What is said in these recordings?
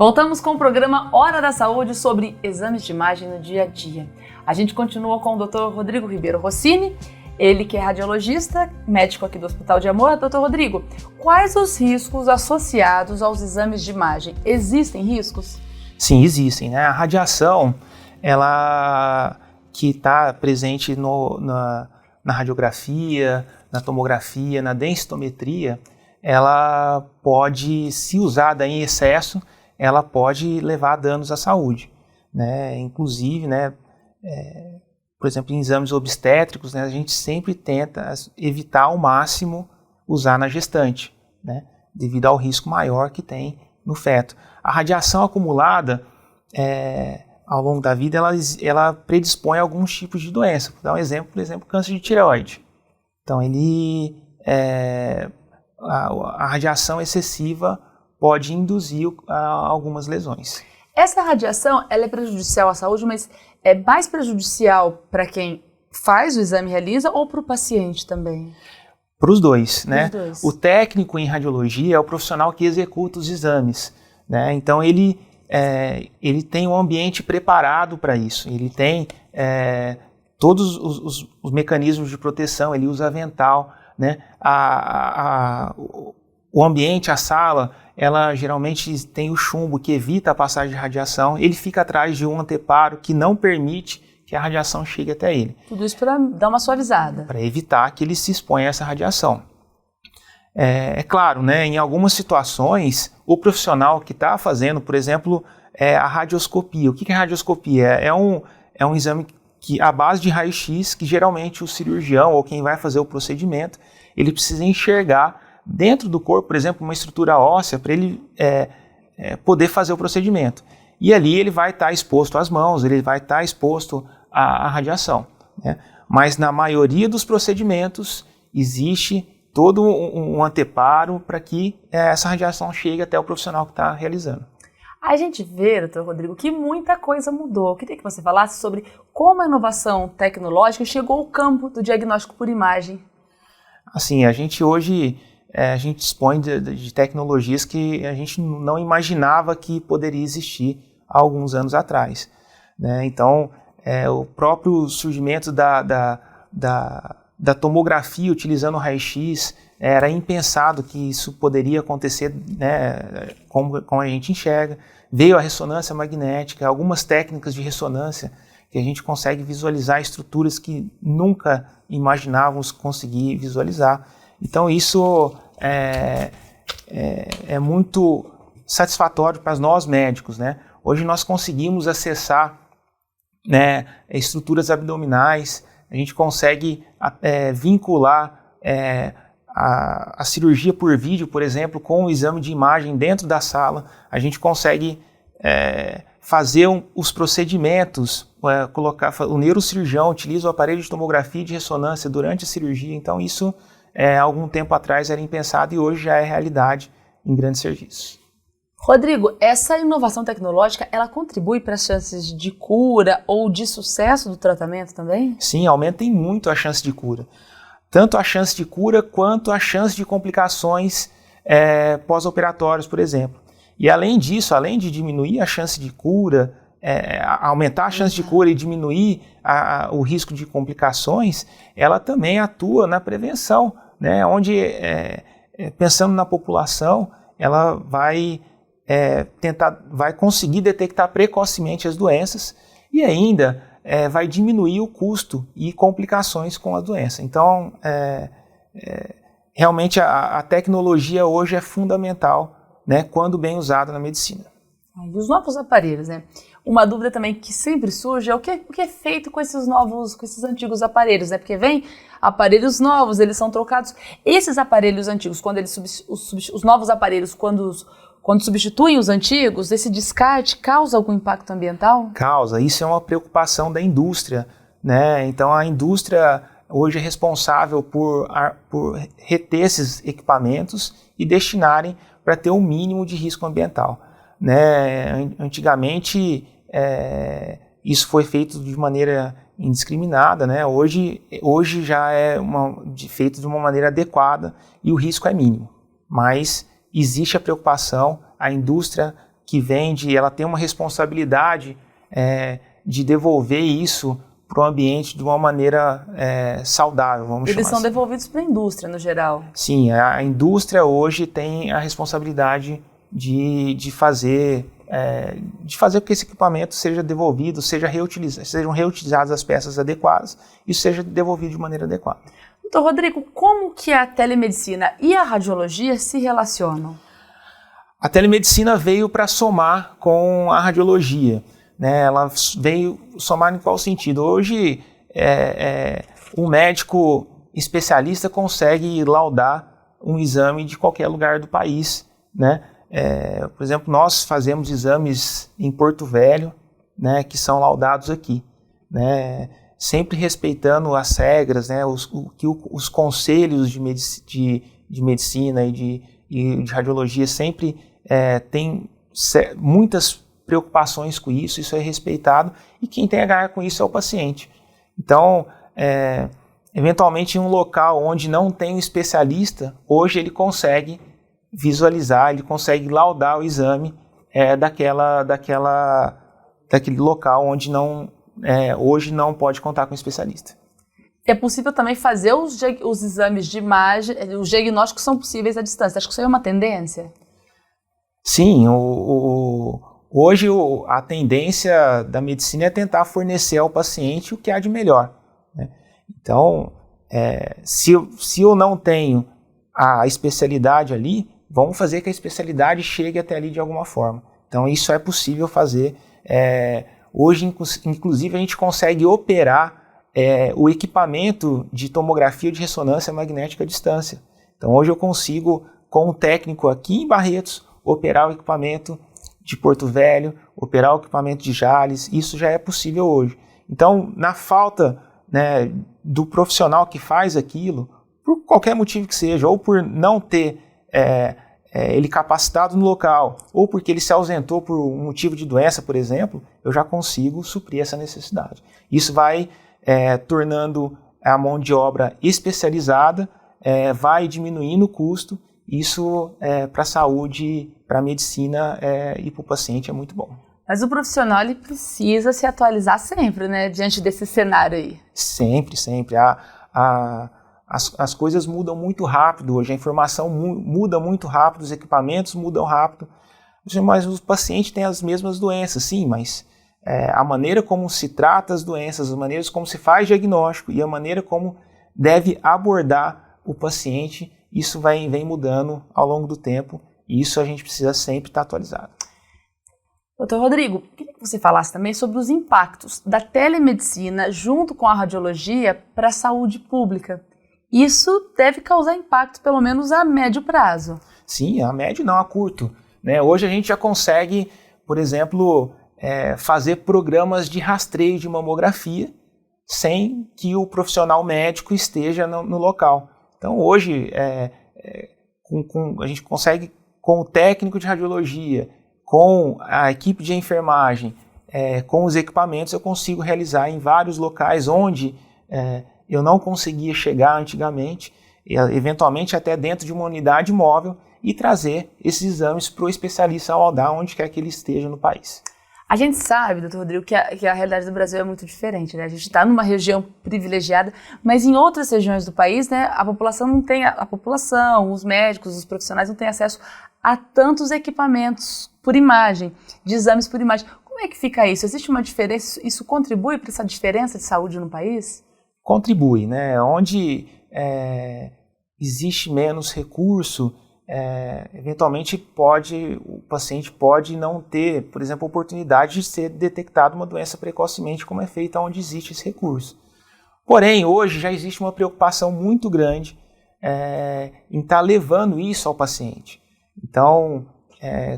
Voltamos com o programa Hora da Saúde sobre exames de imagem no dia a dia. A gente continua com o Dr. Rodrigo Ribeiro Rossini, ele que é radiologista, médico aqui do Hospital de Amor. Dr. Rodrigo, quais os riscos associados aos exames de imagem? Existem riscos? Sim, existem, né? A radiação, ela que está presente na radiografia, na tomografia, na densitometria, ela pode, se usada em excesso, ela pode levar a danos à saúde, né? Inclusive, né, por exemplo, em exames obstétricos, né, a gente sempre tenta evitar ao máximo usar na gestante, né, devido ao risco maior que tem no feto. A radiação acumulada ao longo da vida, ela predispõe a alguns tipos de doença. Vou dar um exemplo, por exemplo, câncer de tireoide. Então, a radiação excessiva pode induzir a algumas lesões. Essa radiação, ela é prejudicial à saúde, mas é mais prejudicial para quem faz o exame e realiza ou para o paciente também? Para os dois, né? Os dois. O técnico em radiologia é o profissional que executa os exames, né? Então ele tem um ambiente preparado para isso, ele tem todos os mecanismos de proteção, ele usa avental, né? O ambiente, a sala, ela geralmente tem o chumbo que evita a passagem de radiação, ele fica atrás de um anteparo que não permite que a radiação chegue até ele. Tudo isso para dar uma suavizada. Para evitar que ele se exponha a essa radiação. É claro, né, em algumas situações, o profissional que está fazendo, por exemplo, a radioscopia. O que é radioscopia? É um exame à base de raio-x que geralmente o cirurgião ou quem vai fazer o procedimento, ele precisa enxergar dentro do corpo, por exemplo, uma estrutura óssea para ele poder fazer o procedimento. E ali ele vai estar exposto às mãos, ele vai estar exposto à radiação, né? Mas na maioria dos procedimentos existe todo um anteparo para que essa radiação chegue até o profissional que está realizando. A gente vê, doutor Rodrigo, que muita coisa mudou. Eu queria que você falasse sobre como a inovação tecnológica chegou ao campo do diagnóstico por imagem. Assim, a gente hoje a gente dispõe de tecnologias que a gente não imaginava que poderia existir há alguns anos atrás, né? Então, o próprio surgimento da tomografia utilizando o raio-x, era impensado que isso poderia acontecer, né, como a gente enxerga. Veio a ressonância magnética, algumas técnicas de ressonância que a gente consegue visualizar estruturas que nunca imaginávamos conseguir visualizar. Então isso é muito satisfatório para nós médicos, né? Hoje nós conseguimos acessar, né, estruturas abdominais, a gente consegue vincular a cirurgia por vídeo, por exemplo, com o exame de imagem dentro da sala. A gente consegue fazer os procedimentos, o neurocirurgião utiliza o aparelho de tomografia e de ressonância durante a cirurgia. Então isso, algum tempo atrás era impensado e hoje já é realidade em grandes serviços. Rodrigo, essa inovação tecnológica, ela contribui para as chances de cura ou de sucesso do tratamento também? Sim, aumenta muito a chance de cura. Tanto a chance de cura quanto a chance de complicações pós-operatórias, por exemplo. E além disso, além de diminuir a chance de cura, aumentar a chance de cura e diminuir o risco de complicações, ela também atua na prevenção, né? Onde, pensando na população, ela vai conseguir detectar precocemente as doenças e ainda vai diminuir o custo e complicações com a doença. Então, realmente a tecnologia hoje é fundamental, né, quando bem usada na medicina. E os novos aparelhos, né? Uma dúvida também que sempre surge é o que é feito com esses antigos aparelhos, né? Porque vem aparelhos novos, eles são trocados. Esses aparelhos antigos, quando os novos aparelhos, quando substituem os antigos, esse descarte causa algum impacto ambiental? Causa, isso é uma preocupação da indústria, né? Então a indústria hoje é responsável por reter esses equipamentos e destinarem para ter um mínimo de risco ambiental, né? Antigamente isso foi feito de maneira indiscriminada, né? Hoje já é feito de uma maneira adequada e o risco é mínimo, mas existe a preocupação, a indústria que vende, ela tem uma responsabilidade de devolver isso para o ambiente de uma maneira saudável, vamos chamar assim. Eles são devolvidos para a indústria, no geral. Sim, a indústria hoje tem a responsabilidade de fazer com que esse equipamento seja devolvido, sejam reutilizadas as peças adequadas e seja devolvido de maneira adequada. Doutor Rodrigo, como que a telemedicina e a radiologia se relacionam? A telemedicina veio para somar com a radiologia, né? Ela veio somar em qual sentido? Hoje, um médico especialista consegue laudar um exame de qualquer lugar do país, né? Por exemplo, nós fazemos exames em Porto Velho, né, que são laudados aqui, né? Sempre respeitando as regras, né, os conselhos de medicina e de radiologia sempre tem muitas preocupações com isso, isso é respeitado, e quem tem a ganhar com isso é o paciente. Então, eventualmente em um local onde não tem um especialista, hoje ele consegue visualizar, ele consegue laudar o exame daquele local onde hoje não pode contar com um especialista. É possível também fazer os exames de imagem, os diagnósticos são possíveis à distância. Acho que isso aí é uma tendência? Sim, hoje a tendência da medicina é tentar fornecer ao paciente o que há de melhor, né? Então, se eu não tenho a especialidade ali, vamos fazer que a especialidade chegue até ali de alguma forma. Então, isso é possível fazer. Hoje, inclusive, a gente consegue operar o equipamento de tomografia de ressonância magnética à distância. Então, hoje eu consigo, com um técnico aqui em Barretos, operar o equipamento de Porto Velho, operar o equipamento de Jales. Isso já é possível hoje. Então, na falta, né, do profissional que faz aquilo, por qualquer motivo que seja, ou por não ter ele capacitado no local, ou porque ele se ausentou por um motivo de doença, por exemplo, eu já consigo suprir essa necessidade. Isso vai tornando a mão de obra especializada, vai diminuindo o custo. Isso para a saúde, para a medicina e para o paciente é muito bom. Mas o profissional ele precisa se atualizar sempre, né, diante desse cenário aí. Sempre, sempre. As coisas mudam muito rápido hoje, a informação muda muito rápido, os equipamentos mudam rápido, mas os pacientes têm as mesmas doenças, sim, mas a maneira como se trata as doenças, as maneiras como se faz diagnóstico e a maneira como deve abordar o paciente, isso vem mudando ao longo do tempo e isso a gente precisa sempre estar atualizado. Doutor Rodrigo, queria que você falasse também sobre os impactos da telemedicina junto com a radiologia para a saúde pública. Isso deve causar impacto, pelo menos a médio prazo. Sim, a médio não, a curto, né? Hoje a gente já consegue, por exemplo, fazer programas de rastreio de mamografia sem que o profissional médico esteja no local. Então hoje a gente consegue, com o técnico de radiologia, com a equipe de enfermagem, com os equipamentos, eu consigo realizar em vários locais onde eu não conseguia chegar antigamente, eventualmente até dentro de uma unidade móvel, e trazer esses exames para o especialista laudar onde quer que ele esteja no país. A gente sabe, doutor Rodrigo, que a realidade do Brasil é muito diferente, né? A gente está numa região privilegiada, mas em outras regiões do país, né, a população não tem, a população, os médicos, os profissionais não têm acesso a tantos equipamentos por imagem, de exames por imagem. Como é que fica isso? Existe uma diferença? Isso contribui para essa diferença de saúde no país? Contribui, né? Onde existe menos recurso, eventualmente o paciente pode não ter, por exemplo, a oportunidade de ser detectado uma doença precocemente, como é feito onde existe esse recurso. Porém, hoje já existe uma preocupação muito grande em estar levando isso ao paciente. Então,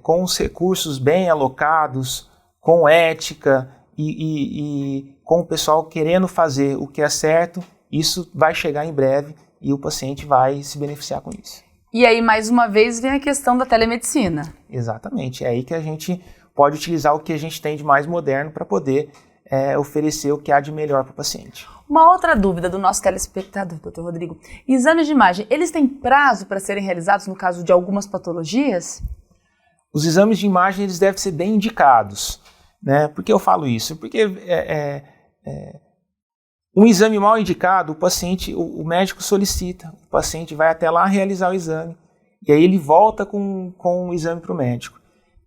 com os recursos bem alocados, com ética e com o pessoal querendo fazer o que é certo, isso vai chegar em breve e o paciente vai se beneficiar com isso. E aí, mais uma vez, vem a questão da telemedicina. Exatamente. É aí que a gente pode utilizar o que a gente tem de mais moderno para poder oferecer o que há de melhor para o paciente. Uma outra dúvida do nosso telespectador, doutor Rodrigo. Exames de imagem, eles têm prazo para serem realizados no caso de algumas patologias? os exames de imagem eles devem ser bem indicados, né? Por que eu falo isso? Porque um exame mal indicado, o médico solicita, o paciente vai até lá realizar o exame, e aí ele volta com o exame para o médico.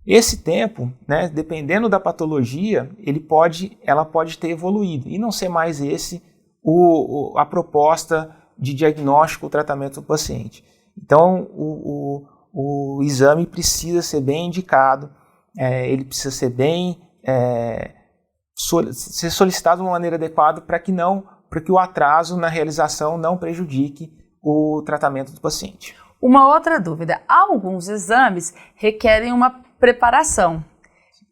Esse tempo, né, dependendo da patologia, ela pode ter evoluído e não ser mais a proposta de diagnóstico ou tratamento do paciente. Então, o exame precisa ser bem indicado, ele precisa ser ser solicitado de uma maneira adequada para que o atraso na realização não prejudique o tratamento do paciente. Uma outra dúvida: alguns exames requerem uma preparação.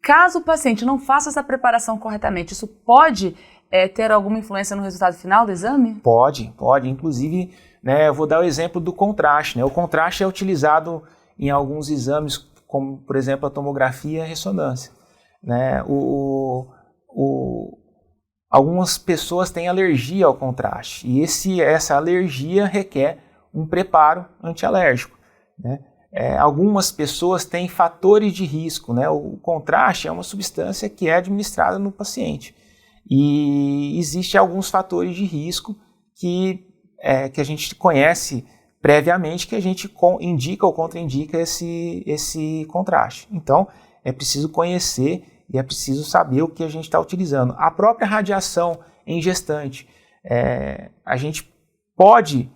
Caso o paciente não faça essa preparação corretamente, isso pode ter alguma influência no resultado final do exame? Pode. Inclusive, né, eu vou dar o exemplo do contraste. Né? O contraste é utilizado em alguns exames, como, por exemplo, a tomografia e a ressonância. Né? Algumas pessoas têm alergia ao contraste e essa alergia requer um preparo antialérgico. Né? Algumas pessoas têm fatores de risco. Né? O contraste é uma substância que é administrada no paciente e existem alguns fatores de risco que a gente conhece previamente, que a gente indica ou contraindica esse contraste. Então, é preciso conhecer e é preciso saber o que a gente está utilizando. A própria radiação em gestante, a gente pode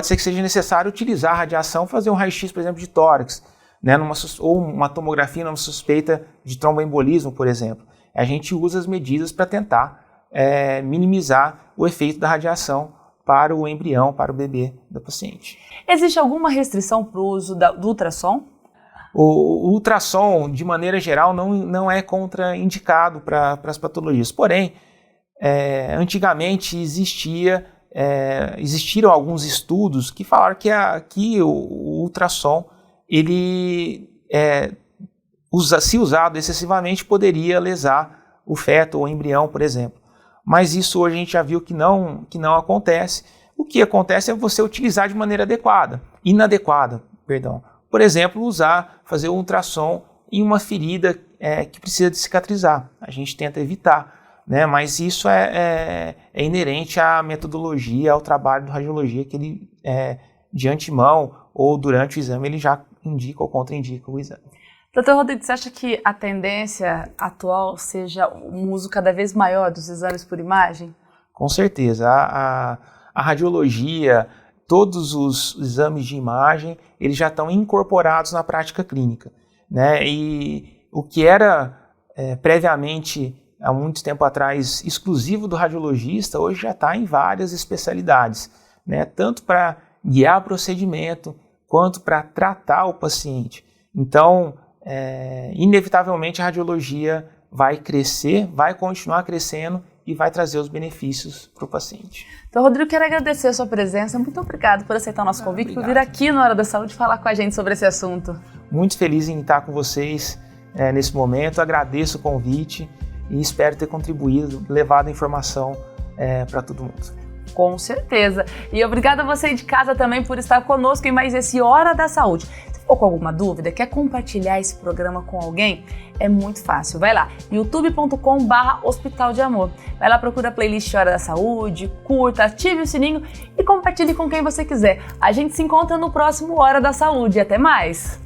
ser que seja necessário utilizar a radiação, fazer um raio-x, por exemplo, de tórax, né, ou uma tomografia numa suspeita de tromboembolismo, por exemplo. A gente usa as medidas para tentar minimizar o efeito da radiação para o embrião, para o bebê do paciente. Existe alguma restrição para o uso do ultrassom? O ultrassom, de maneira geral, não é contraindicado para as patologias. Porém, antigamente existiram alguns estudos que falaram que o ultrassom, se usado excessivamente, poderia lesar o feto ou o embrião, por exemplo. Mas isso hoje a gente já viu que não acontece. O que acontece é você utilizar de maneira inadequada. Por exemplo, fazer um ultrassom em uma ferida que precisa de cicatrizar. A gente tenta evitar, né? Mas isso é inerente à metodologia, ao trabalho do radiologia, que ele, de antemão ou durante o exame, ele já indica ou contraindica o exame. Doutor Rodrigo, você acha que a tendência atual seja um uso cada vez maior dos exames por imagem? Com certeza. A radiologia, todos os exames de imagem, eles já estão incorporados na prática clínica. Né? E o que era previamente, há muito tempo atrás, exclusivo do radiologista, hoje já está em várias especialidades. Né? Tanto para guiar o procedimento, quanto para tratar o paciente. Então, inevitavelmente a radiologia vai crescer, vai continuar crescendo e vai trazer os benefícios para o paciente. Então, Rodrigo, quero agradecer a sua presença. Muito obrigado por aceitar o nosso convite, por vir aqui na Hora da Saúde falar com a gente sobre esse assunto. Muito feliz em estar com vocês nesse momento. Agradeço o convite e espero ter contribuído, levado a informação para todo mundo. Com certeza. E obrigada a você de casa também por estar conosco em mais esse Hora da Saúde. Se ficou com alguma dúvida, quer compartilhar esse programa com alguém? É muito fácil. Vai lá, youtube.com/Hospital de Amor. Vai lá, procura a playlist Hora da Saúde, curta, ative o sininho e compartilhe com quem você quiser. A gente se encontra no próximo Hora da Saúde. Até mais!